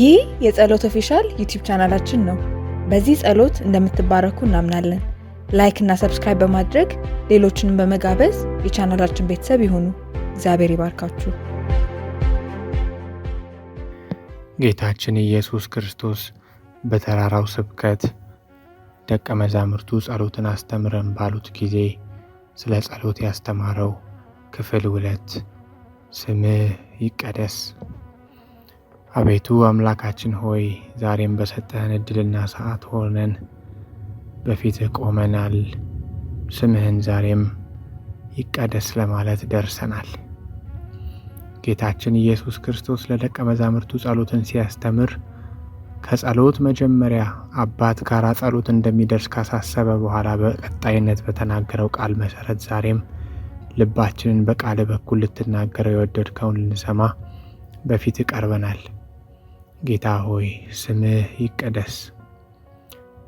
ይህ የጸሎት ኦፊሻል ዩቲዩብ ቻናላችን ነው። በዚህ ጸሎት እንደምትባረኩ እናምናለን። ላይክ እና ሰብስክራይብ በማድረግ ሌሎችንም በመጋበዝ የቻናላችን ቤተሰብ ይሁኑ። እግዚአብሔር ይባርካችሁ። ጌታችን ኢየሱስ ክርስቶስ በተራራው ስብከት ደቀ መዛሙርቱ ጸሎትን አስተምረን ባሉት ጊዜ ስለ ጸሎት ያስተማረው ክፍል 2 ስምህ ይቀደስ። አቤቱ አምላካችን ሆይ ዛሬም በሰጠህን እድልና ሰዓት ሆነን በፊትህ ቆመናል። ስምህን ዛሬም ይቀደስ ለማለት ደርሰናል። ጌታችን ኢየሱስ ክርስቶስ ለደቀ መዛሙርቱ ጸሎትን ሲያስተምር ከጸሎት መጀመሪያ አባት ጋር ጸሎት እንደሚደርስ ካሳሰበ በኋላ በቀጣይነት በተናገረው ቃል መሰረት ዛሬም ልባችንን በቃል በኩል ልትናገረው የወደድከውን ልንሰማ በፊት ቀርበናል። ጌታ ሆይ ስምህ ይቀደስ።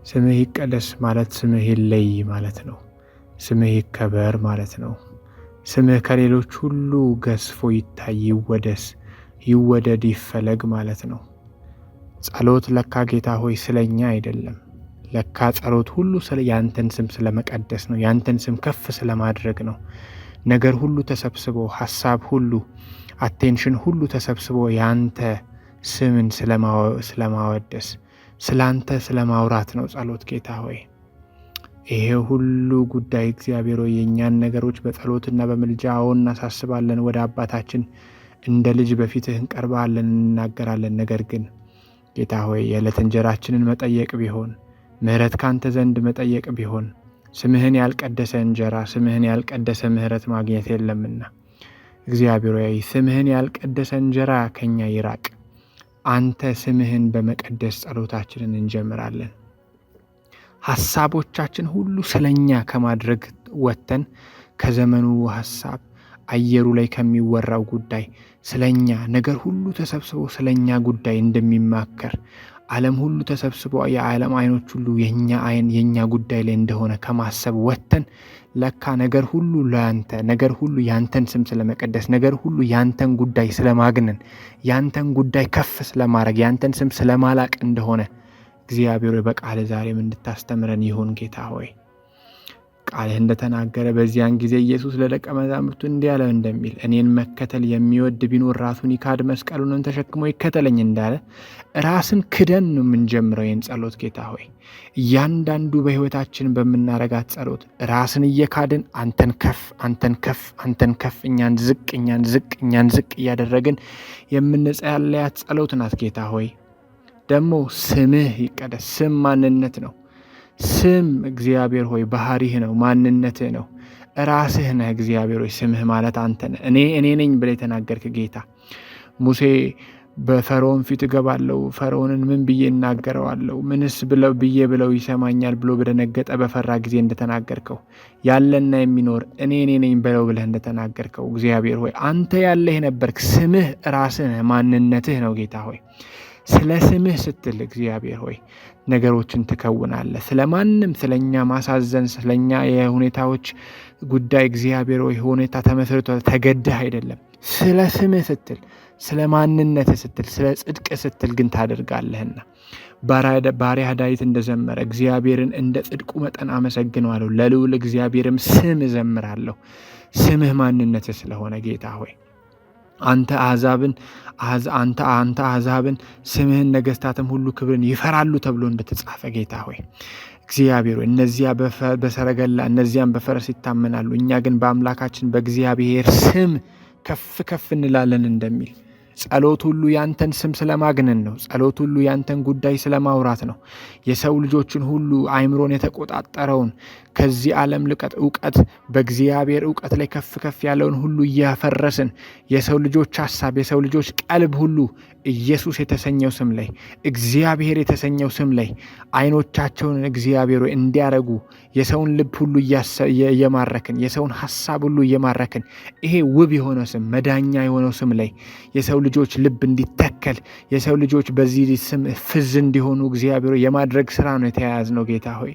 ስምህ ይቀደስ ማለት ስምህ ይለይ ማለት ነው። ስምህ ይከበር ማለት ነው። ስምህ ከሌሎች ሁሉ ገዝፎ ይታይ፣ ይወደስ፣ ይወደድ፣ ይፈለግ ማለት ነው። ጸሎት ለካ ጌታ ሆይ ስለኛ አይደለም። ለካ ጸሎት ሁሉ ያንተን ስም ስለመቀደስ ነው። ያንተን ስም ከፍ ስለማድረግ ነው። ነገር ሁሉ ተሰብስቦ፣ ሐሳብ ሁሉ፣ አቴንሽን ሁሉ ተሰብስቦ ያንተ ስምን ስለማወደስ፣ ስላንተ ስለማውራት ነው ጸሎት ጌታ ሆይ። ይሄ ሁሉ ጉዳይ እግዚአብሔር ሆይ የእኛን ነገሮች በጸሎትና በምልጃ እናሳስባለን። ወደ አባታችን እንደ ልጅ በፊትህ እንቀርባለን፣ እንናገራለን። ነገር ግን ጌታ ሆይ የዕለት እንጀራችንን መጠየቅ ቢሆን፣ ምሕረት ካንተ ዘንድ መጠየቅ ቢሆን ስምህን ያልቀደሰ እንጀራ፣ ስምህን ያልቀደሰ ምሕረት ማግኘት የለምና እግዚአብሔር ሆይ ስምህን ያልቀደሰ እንጀራ ከኛ ይራቅ። አንተ ስምህን በመቀደስ ጸሎታችንን እንጀምራለን። ሐሳቦቻችን ሁሉ ስለኛ ከማድረግ ወጥተን ከዘመኑ ሐሳብ፣ አየሩ ላይ ከሚወራው ጉዳይ ስለኛ ነገር ሁሉ ተሰብስቦ ስለኛ ጉዳይ እንደሚማከር ዓለም ሁሉ ተሰብስቦ የዓለም አይኖች ሁሉ የኛ አይን የኛ ጉዳይ ላይ እንደሆነ ከማሰብ ወጥተን ለካ ነገር ሁሉ ለአንተ፣ ነገር ሁሉ ያንተን ስም ስለመቀደስ፣ ነገር ሁሉ ያንተን ጉዳይ ስለማግነን፣ ያንተን ጉዳይ ከፍ ስለማድረግ፣ ያንተን ስም ስለማላቅ እንደሆነ እግዚአብሔር በቃል ዛሬም እንድታስተምረን ይሁን ጌታ ሆይ። ቃልህ እንደተናገረ በዚያን ጊዜ ኢየሱስ ለደቀ መዛሙርቱ እንዲህ አለ እንደሚል እኔን መከተል የሚወድ ቢኖር ራሱን ይካድ መስቀሉንም ተሸክሞ ይከተለኝ እንዳለ ራስን ክደን ነው የምንጀምረው ይህን ጸሎት ጌታ ሆይ። እያንዳንዱ በሕይወታችን በምናረጋት ጸሎት ራስን እየካድን አንተን ከፍ፣ አንተን ከፍ፣ አንተን ከፍ፣ እኛን ዝቅ፣ እኛን ዝቅ፣ እኛን ዝቅ እያደረግን የምንጸልያት ጸሎት ናት ጌታ ሆይ። ደግሞ ስምህ ይቀደስ። ስም ማንነት ነው። ስም እግዚአብሔር ሆይ ባህሪህ ነው፣ ማንነትህ ነው፣ ራስህ ነህ እግዚአብሔር ሆይ። ስምህ ማለት አንተ ነህ። እኔ ነኝ ብለህ የተናገርክ ጌታ። ሙሴ በፈርዖን ፊት እገባለሁ፣ ፈርዖንን ምን ብዬ እናገረዋለሁ፣ ምንስ ብለው ይሰማኛል ብሎ በደነገጠ በፈራ ጊዜ እንደተናገርከው ያለና የሚኖር እኔ ነኝ ብለህ እንደተናገርከው እግዚአብሔር ሆይ አንተ ያለህ ነበርክ። ስምህ ራስህ ነህ፣ ማንነትህ ነው ጌታ ሆይ። ስለ ስምህ ስትል እግዚአብሔር ሆይ ነገሮችን ትከውናለህ። ስለማንም ስለኛ ማሳዘን፣ ስለኛ የሁኔታዎች ጉዳይ እግዚአብሔር ሆይ ሁኔታ ተመስርቶ ተገደህ አይደለም። ስለ ስምህ ስትል፣ ስለ ማንነትህ ስትል፣ ስለ ጽድቅ ስትል ግን ታደርጋለህና ባሪያ ዳዊት እንደዘመረ እግዚአብሔርን እንደ ጽድቁ መጠን አመሰግነዋለሁ፣ ለልዑል እግዚአብሔርም ስም እዘምራለሁ። ስምህ ማንነትህ ስለሆነ ጌታ ሆይ አንተ አሕዛብን ስምህን ነገስታትም ሁሉ ክብርን ይፈራሉ ተብሎ እንደተጻፈ ጌታ ሆይ እግዚአብሔር ሆይ እነዚያ በሰረገላ እነዚያም በፈረስ ይታመናሉ፣ እኛ ግን በአምላካችን በእግዚአብሔር ስም ከፍ ከፍ እንላለን እንደሚል ጸሎት ሁሉ ያንተን ስም ስለማግነን ነው። ጸሎት ሁሉ ያንተን ጉዳይ ስለማውራት ነው። የሰው ልጆችን ሁሉ አይምሮን የተቆጣጠረውን ከዚህ ዓለም ልቀት እውቀት በእግዚአብሔር እውቀት ላይ ከፍ ከፍ ያለውን ሁሉ እያፈረስን የሰው ልጆች ሐሳብ፣ የሰው ልጆች ቀልብ ሁሉ ኢየሱስ የተሰኘው ስም ላይ፣ እግዚአብሔር የተሰኘው ስም ላይ አይኖቻቸውን እግዚአብሔር እንዲያረጉ የሰውን ልብ ሁሉ እየማረክን፣ የሰውን ሐሳብ ሁሉ እየማረክን ይሄ ውብ የሆነው ስም፣ መዳኛ የሆነው ስም ላይ የሰው ልጆች ልብ እንዲተከል፣ የሰው ልጆች በዚህ ስም ፍዝ እንዲሆኑ እግዚአብሔር የማድረግ ስራ ነው የተያያዝነው ጌታ ሆይ።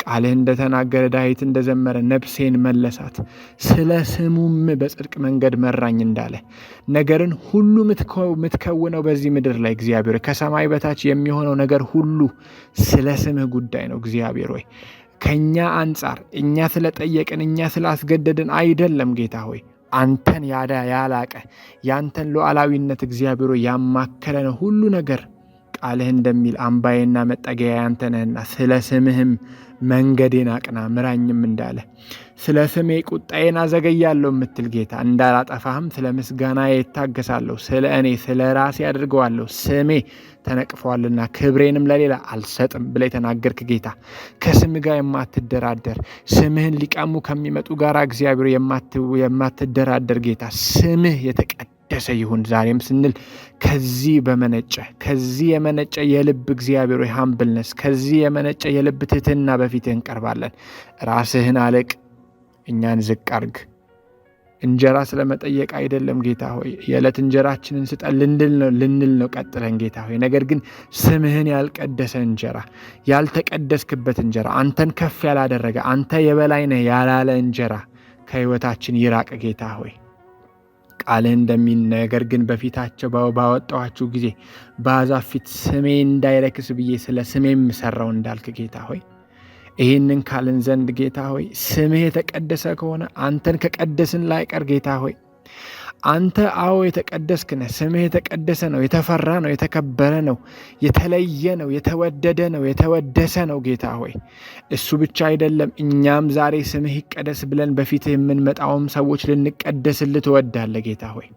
ቃልህ እንደተናገረ ዳዊት እንደዘመረ ነፍሴን መለሳት፣ ስለ ስሙም በጽድቅ መንገድ መራኝ እንዳለ ነገርን ሁሉ የምትከውነው በዚህ ምድር ላይ እግዚአብሔር ከሰማይ በታች የሚሆነው ነገር ሁሉ ስለ ስምህ ጉዳይ ነው። እግዚአብሔር ሆይ ከእኛ አንጻር እኛ ስለጠየቅን እኛ ስላስገደድን አይደለም ጌታ ሆይ አንተን ያላቀ ያንተን ሉዓላዊነት እግዚአብሔር ሆይ ያማከለ ነው ሁሉ ነገር። ቃልህ እንደሚል አምባዬና መጠጊያ ያንተ ነህና ስለ ስምህም መንገዴን አቅና ምራኝም እንዳለ ስለ ስሜ ቁጣዬን አዘገያለሁ የምትል ጌታ እንዳላጠፋህም ስለ ምስጋናዬ እታገሳለሁ። ስለ እኔ ስለ ራሴ አድርገዋለሁ፣ ስሜ ተነቅፏልና ክብሬንም ለሌላ አልሰጥም ብለህ የተናገርክ ጌታ ከስም ጋር የማትደራደር ስምህን ሊቀሙ ከሚመጡ ጋር እግዚአብሔር የማትደራደር ጌታ ስምህ የተቀደሰ ይሁን ዛሬም ስንል ከዚህ የመነጨ የልብ እግዚአብሔር ሆይ ሃምብልነስ ከዚህ የመነጨ የልብ ትህትና በፊትህ እንቀርባለን። ራስህን አለቅ፣ እኛን ዝቅ አርግ። እንጀራ ስለመጠየቅ አይደለም ጌታ ሆይ የዕለት እንጀራችንን ስጠን ልንል ነው ቀጥለን ጌታ ሆይ። ነገር ግን ስምህን ያልቀደሰ እንጀራ፣ ያልተቀደስክበት እንጀራ፣ አንተን ከፍ ያላደረገ አንተ የበላይ ነህ ያላለ እንጀራ ከህይወታችን ይራቅ ጌታ ሆይ። ቃልህ እንደሚል ነገር ግን በፊታቸው ባወጣኋችሁ ጊዜ በአሕዛብ ፊት ስሜ እንዳይረክስ ብዬ ስለ ስሜም ሰራው እንዳልክ ጌታ ሆይ ይህንን ካልን ዘንድ ጌታ ሆይ ስምህ የተቀደሰ ከሆነ አንተን ከቀደስን ላይቀር ጌታ ሆይ አንተ የተቀደስክ ነህ። ስምህ የተቀደሰ ነው፣ የተፈራ ነው፣ የተከበረ ነው፣ የተለየ ነው፣ የተወደደ ነው፣ የተወደሰ ነው ጌታ ሆይ። እሱ ብቻ አይደለም፣ እኛም ዛሬ ስምህ ይቀደስ ብለን በፊትህ የምንመጣውም ሰዎች ልንቀደስልህ ትወዳለህ ጌታ ሆይ።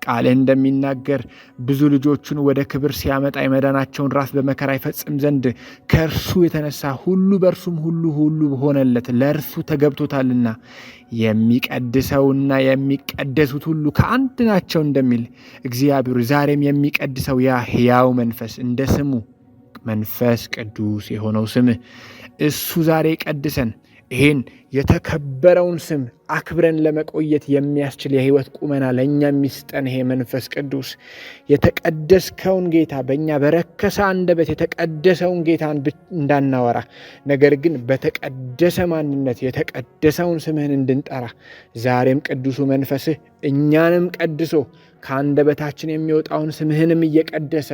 ቃልህ እንደሚናገር ብዙ ልጆቹን ወደ ክብር ሲያመጣ የመዳናቸውን ራስ በመከራ ይፈጽም ዘንድ ከእርሱ የተነሳ ሁሉ በእርሱም ሁሉ ሆነለት፣ ለእርሱ ተገብቶታልና የሚቀድሰውና የሚቀደሱት ሁሉ ከአንድ ናቸው እንደሚል እግዚአብሔር ዛሬም የሚቀድሰው ያ ሕያው መንፈስ እንደ ስሙ መንፈስ ቅዱስ የሆነው ስምህ እሱ ዛሬ ቀድሰን ይህን የተከበረውን ስም አክብረን ለመቆየት የሚያስችል የህይወት ቁመና ለእኛ የሚስጠን ይሄ መንፈስ ቅዱስ የተቀደስከውን ጌታ በእኛ በረከሰ አንደበት የተቀደሰውን ጌታ እንዳናወራ፣ ነገር ግን በተቀደሰ ማንነት የተቀደሰውን ስምህን እንድንጠራ ዛሬም ቅዱሱ መንፈስህ እኛንም ቀድሶ ከአንደበታችን የሚወጣውን ስምህንም እየቀደሰ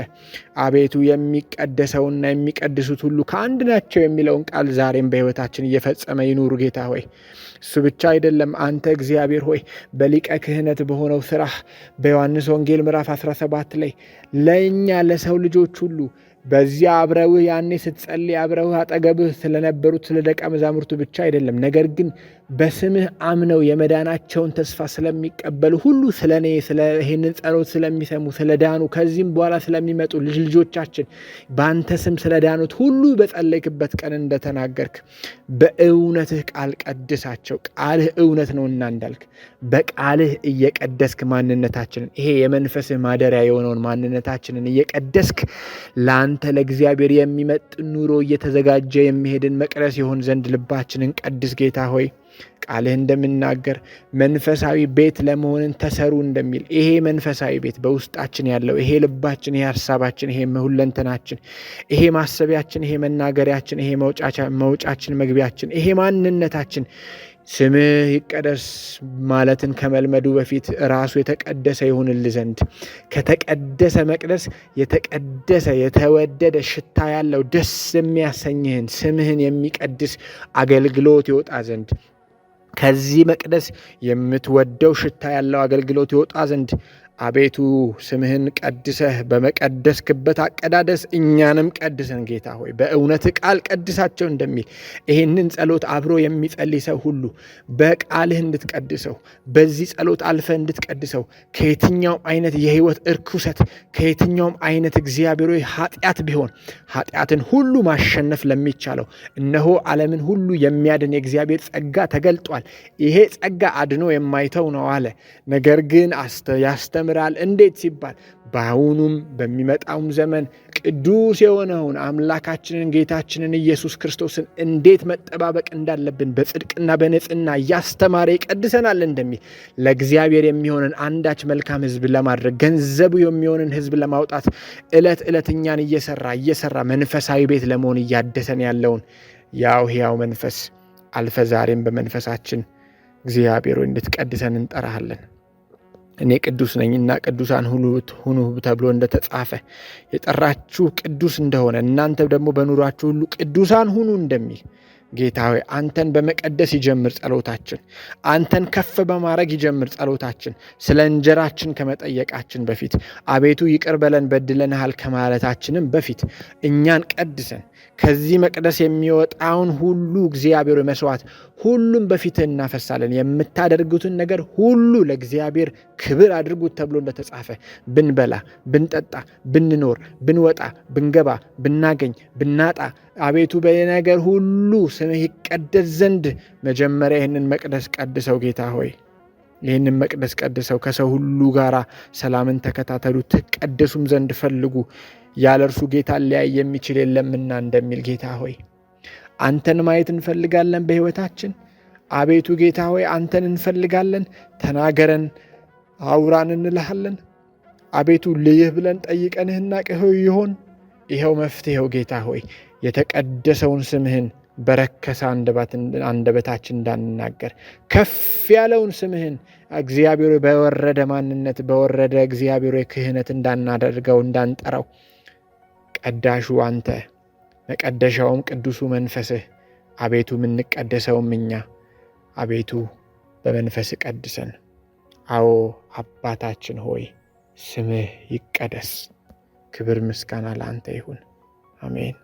አቤቱ የሚቀደሰውና የሚቀድሱት ሁሉ ከአንድ ናቸው የሚለውን ቃል ዛሬም በህይወታችን እየፈጸመ ይኑሩ ጌታ ሆይ። እሱ ብቻ አይደለም፣ አንተ እግዚአብሔር ሆይ በሊቀ ክህነት በሆነው ስራህ በዮሐንስ ወንጌል ምዕራፍ 17 ላይ ለእኛ ለሰው ልጆች ሁሉ በዚያ አብረውህ ያኔ ስትጸልይ አብረውህ አጠገብህ ስለነበሩት ስለ ደቀ መዛሙርቱ ብቻ አይደለም፣ ነገር ግን በስምህ አምነው የመዳናቸውን ተስፋ ስለሚቀበሉ ሁሉ ስለ እኔ ስለ ይህንን ጸሎት ስለሚሰሙ ስለ ዳኑ ከዚህም በኋላ ስለሚመጡ ልጆቻችን በአንተ ስም ስለ ዳኑት ሁሉ በጸለይክበት ቀን እንደተናገርክ በእውነትህ ቃል ቀድሳቸው፣ ቃልህ እውነት ነውና እንዳልክ በቃልህ እየቀደስክ ማንነታችንን ይሄ የመንፈስህ ማደሪያ የሆነውን ማንነታችንን እየቀደስክ ለአንተ ለእግዚአብሔር የሚመጥን ኑሮ እየተዘጋጀ የሚሄድን መቅደስ ይሆን ዘንድ ልባችንን ቀድስ ጌታ ሆይ። ቃልህ እንደምናገር መንፈሳዊ ቤት ለመሆንን ተሰሩ እንደሚል ይሄ መንፈሳዊ ቤት በውስጣችን ያለው ይሄ ልባችን፣ ይሄ ሀሳባችን፣ ይሄ ሁለንተናችን፣ ይሄ ማሰቢያችን፣ ይሄ መናገሪያችን፣ ይሄ መውጫችን፣ መግቢያችን፣ ይሄ ማንነታችን ስምህ ይቀደስ ማለትን ከመልመዱ በፊት ራሱ የተቀደሰ ይሁንልህ ዘንድ ከተቀደሰ መቅደስ የተቀደሰ የተወደደ ሽታ ያለው ደስ የሚያሰኝህን ስምህን የሚቀድስ አገልግሎት ይወጣ ዘንድ ከዚህ መቅደስ የምትወደው ሽታ ያለው አገልግሎት ይወጣ ዘንድ አቤቱ ስምህን ቀድሰህ በመቀደስክበት አቀዳደስ እኛንም ቀድሰን ጌታ ሆይ በእውነት ቃል ቀድሳቸው እንደሚል ይህንን ጸሎት አብሮ የሚጸልይ ሰው ሁሉ በቃልህ እንድትቀድሰው በዚህ ጸሎት አልፈህ እንድትቀድሰው ከየትኛውም አይነት የህይወት እርኩሰት ከየትኛውም አይነት እግዚአብሔር ሆይ ኃጢአት ቢሆን ኃጢአትን ሁሉ ማሸነፍ ለሚቻለው እነሆ ዓለምን ሁሉ የሚያድን የእግዚአብሔር ጸጋ ተገልጧል። ይሄ ጸጋ አድኖ የማይተው ነው አለ። ነገር ግን ያስተምራል። እንዴት ሲባል በአሁኑም በሚመጣውም ዘመን ቅዱስ የሆነውን አምላካችንን ጌታችንን ኢየሱስ ክርስቶስን እንዴት መጠባበቅ እንዳለብን በጽድቅና በንጽህና እያስተማረ ይቀድሰናል እንደሚል ለእግዚአብሔር የሚሆንን አንዳች መልካም ህዝብ ለማድረግ ገንዘቡ የሚሆንን ህዝብ ለማውጣት ዕለት ዕለት እኛን እየሰራ መንፈሳዊ ቤት ለመሆን እያደሰን ያለውን ያው ሕያው መንፈስ አልፈ ዛሬም በመንፈሳችን እግዚአብሔር ሆይ እንድትቀድሰን እንጠራሃለን። እኔ ቅዱስ ነኝና ቅዱሳን ሁኑ ተብሎ እንደተጻፈ የጠራችሁ ቅዱስ እንደሆነ እናንተ ደግሞ በኑሯችሁ ሁሉ ቅዱሳን ሁኑ እንደሚል ጌታ ሆይ አንተን በመቀደስ ይጀምር ጸሎታችን። አንተን ከፍ በማድረግ ይጀምር ጸሎታችን። ስለ እንጀራችን ከመጠየቃችን በፊት አቤቱ ይቅር በለን በድለንሃል ከማለታችንም በፊት እኛን ቀድሰን ከዚህ መቅደስ የሚወጣውን ሁሉ እግዚአብሔር መስዋዕት ሁሉም በፊትህ እናፈሳለን። የምታደርጉትን ነገር ሁሉ ለእግዚአብሔር ክብር አድርጉት ተብሎ እንደተጻፈ ብንበላ፣ ብንጠጣ፣ ብንኖር፣ ብንወጣ፣ ብንገባ፣ ብናገኝ፣ ብናጣ አቤቱ በነገር ሁሉ ስምህ ይቀደስ ዘንድ መጀመሪያ ይህንን መቅደስ ቀድሰው ጌታ ሆይ ይህንን መቅደስ ቀድሰው ከሰው ሁሉ ጋር ሰላምን ተከታተሉ ትቀደሱም ዘንድ ፈልጉ ያለ እርሱ ጌታ ሊያይ የሚችል የለምና እንደሚል ጌታ ሆይ አንተን ማየት እንፈልጋለን በሕይወታችን። አቤቱ ጌታ ሆይ አንተን እንፈልጋለን። ተናገረን፣ አውራን እንልሃለን። አቤቱ ልይህ ብለን ጠይቀንህና ቅኸው ይሆን ይኸው መፍትሄው ጌታ ሆይ የተቀደሰውን ስምህን በረከሰ አንደበታችን እንዳንናገር ከፍ ያለውን ስምህን እግዚአብሔር በወረደ ማንነት በወረደ እግዚአብሔር ክህነት እንዳናደርገው እንዳንጠራው ቀዳሹ አንተ መቀደሻውም ቅዱሱ መንፈስህ አቤቱ የምንቀደሰውም እኛ አቤቱ በመንፈስ ቀድሰን። አዎ አባታችን ሆይ ስምህ ይቀደስ። ክብር ምስጋና ለአንተ ይሁን። አሜን።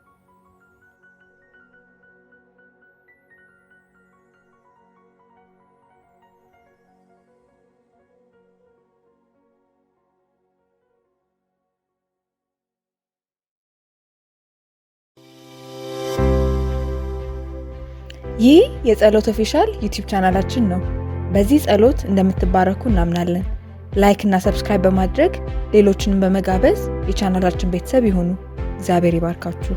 ይህ የጸሎት ኦፊሻል ዩቲዩብ ቻናላችን ነው። በዚህ ጸሎት እንደምትባረኩ እናምናለን። ላይክ እና ሰብስክራይብ በማድረግ ሌሎችንም በመጋበዝ የቻናላችን ቤተሰብ ይሁኑ። እግዚአብሔር ይባርካችሁ።